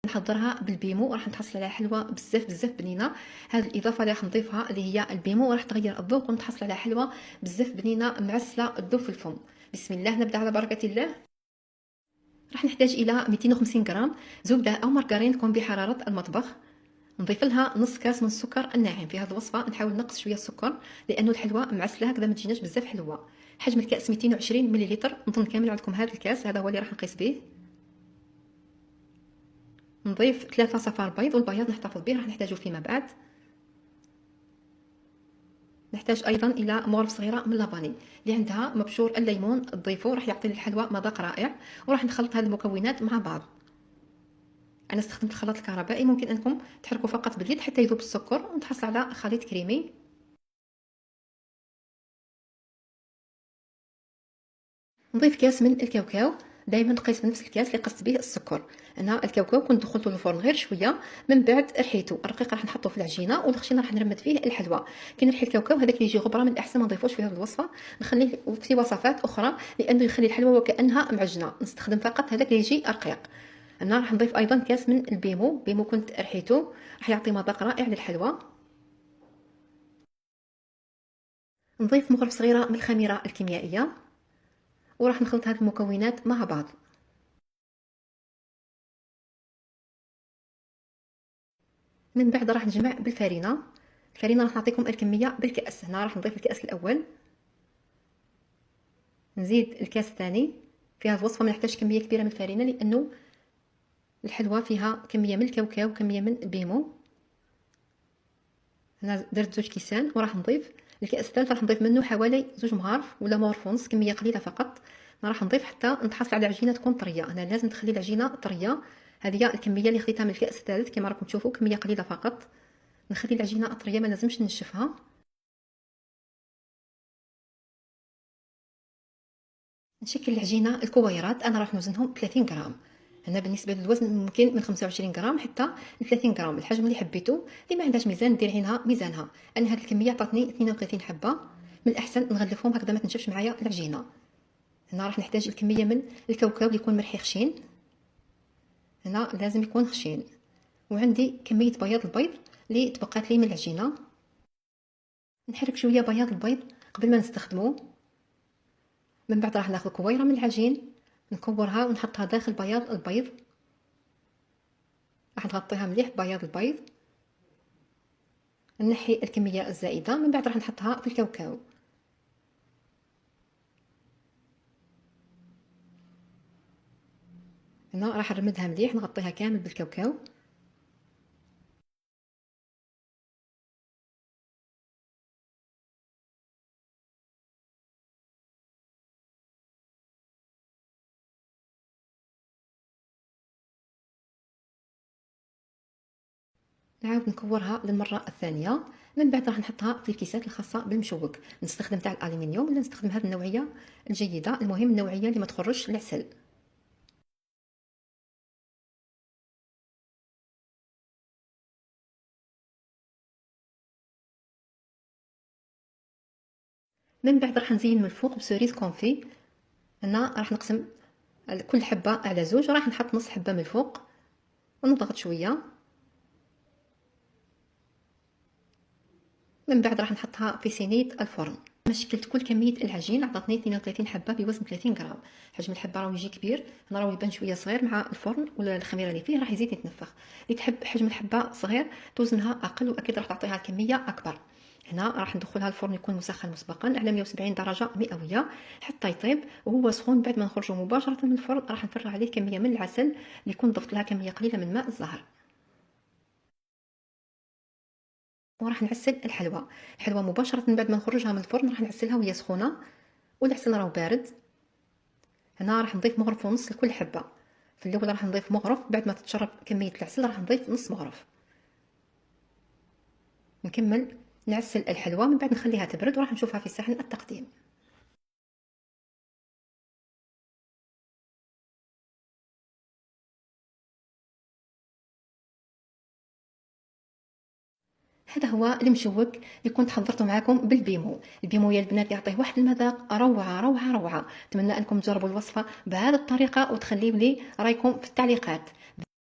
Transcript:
نحضرها بالبيمو، راح نتحصل على حلوه بزاف بنينه. هذه الاضافه اللي راح نضيفها اللي هي البيمو راح تغير الذوق ونتحصل على حلوه بزاف بنينه معسله تذوب في الفم. بسم الله، نبدا على بركه الله. راح نحتاج الى 250 غرام زبده او مارغرين تكون بحراره المطبخ. نضيف لها نص كاس من السكر الناعم. في هذه الوصفه نحاول نقص شويه السكر لانه الحلوه معسله هكذا ما تجيناش بزاف حلوه. حجم الكاس 220 مليلتر، نظن كامل عندكم هذا الكاس، هذا هو اللي راح نقيس به. نضيف 3 صفار بيض، والبياض نحتفظ به راح نحتاجه فيما بعد. نحتاج ايضا الى مغرف صغيره من لافاني، اللي عندها مبشور الليمون تضيفه راح يعطي للحلوى مذاق رائع. وراح نخلط هذه المكونات مع بعض. انا استخدمت الخلاط الكهربائي، ممكن انكم تحركوا فقط باليد حتى يذوب السكر ونتحصل على خليط كريمي. نضيف كاس من الكاوكاو، دائما نقيس بنفس الكاس اللي قست به السكر. انا الكاوكاو كنت دخلته للفرن غير شويه، من بعد رحيته الرقيق راح نحطه في العجينه، والخشين راح نرمد فيه الحلوى. كي نرحي الكاوكاو هذاك اللي يجي غبره من الاحسن ما نضيفوش في هذه الوصفه، نخليه في وصفات اخرى لانه يخلي الحلوى وكانها معجنه. نستخدم فقط هذاك اللي يجي رقيق. انا راح نضيف ايضا كاس من البيمو كنت رحيته، راح يعطي مذاق رائع للحلوى. نضيف مغرف صغيره من الخميره الكيميائيه، وراح نخلط هذه المكونات مع بعض. من بعد راح نجمع بالفارينه. الفارينه راح نعطيكم الكميه بالكاس. هنا راح نضيف الكاس الاول، نزيد الكاس الثاني. في هذه الوصفه ما نحتاج كميه كبيره من الفارينه لانه الحلوى فيها كميه من الكاوكاو وكميه من البيمو. هنا درت 2 كيسان، وراح نضيف الكاس الثالث راح نضيف منه حوالي 2 مغارف ولا مغرف ونص، كميه قليله فقط. انا راح نضيف حتى نتحصل على عجينه تكون طريه. انا لازم تخلي العجينه طريه. هذه هي الكميه اللي خديتها من الكاس الثالث، كما راكم تشوفوا كميه قليله فقط. نخلي العجينه طريه، ما لازمش ننشفها. نشكل العجينه الكويرات. انا راح نوزنهم 30 غرام. هنا بالنسبه للوزن ممكن من 25 غرام حتى ل 30 غرام، الحجم اللي حبيتو. اللي ما عندهاش ميزان دير عينها ميزانها. انا هذه الكميه عطاتني 32 حبه. من الاحسن نغلفهم هكذا ما تنشفش معايا العجينه. هنا راح نحتاج الكميه من الكاوكاو اللي يكون مرحي خشين. هنا لازم يكون خشين. وعندي كميه بياض البيض اللي تبقات لي من العجينه. نحرك شويه بياض البيض قبل ما نستخدمه. من بعد راح ناخذ كويره من العجين، نكورها ونحطها داخل بياض البيض. راح نغطيها مليح ببياض البيض. نحي الكميه الزائده. من بعد راح نحطها في الكاوكاو. هنا راح نرمدها مليح، نغطيها كامل بالكاوكاو. نعاود نكورها للمره الثانيه. من بعد راح نحطها في الكيسات الخاصه بالمشوك. نستخدم تاع الالومنيوم ولا نستخدم هذه النوعيه الجيده، المهم النوعيه اللي ما تخرجش العسل. من بعد راح نزين من الفوق بسوريز كونفي. هنا راح نقسم كل حبه على زوج، وراح نحط نص حبه من الفوق ونضغط شويه. من بعد راح نحطها في صينيه الفرن. شكلت كل كميه العجين عطاتني 32 حبه بوزن 30 غرام. حجم الحبه راهو يجي كبير، هنا راهو يبان شويه صغير مع الفرن ولا الخميره اللي فيه راح يزيد يتنفخ. اللي تحب حجم الحبه صغير توزنها اقل واكيد راح تعطيها كميه اكبر. هنا راح ندخلها الفرن يكون مسخن مسبقا على 170 درجه مئويه حتى يطيب وهو سخون. بعد ما نخرجه مباشره من الفرن راح نفرغ عليه كميه من العسل اللي كنت ضفت لها كميه قليله من ماء الزهر. وراح نعسل الحلوى مباشره من بعد ما نخرجها من الفرن. راح نعسلها وهي سخونه والعسل راهو بارد. هنا راح نضيف مغرف ونص لكل حبه. في الاول راح نضيف مغرف، بعد ما تتشرب كميه العسل راح نضيف نص مغرف. نكمل نعسل الحلوى، من بعد نخليها تبرد وراح نشوفها في صحن التقديم. هذا هو المشوك اللي كنت حضرته معكم بالبيمو. البيمو يا البنات يعطيه واحد المذاق روعه روعه روعه. اتمنى انكم تجربوا الوصفه بهذه الطريقه وتخليوا لي رايكم في التعليقات.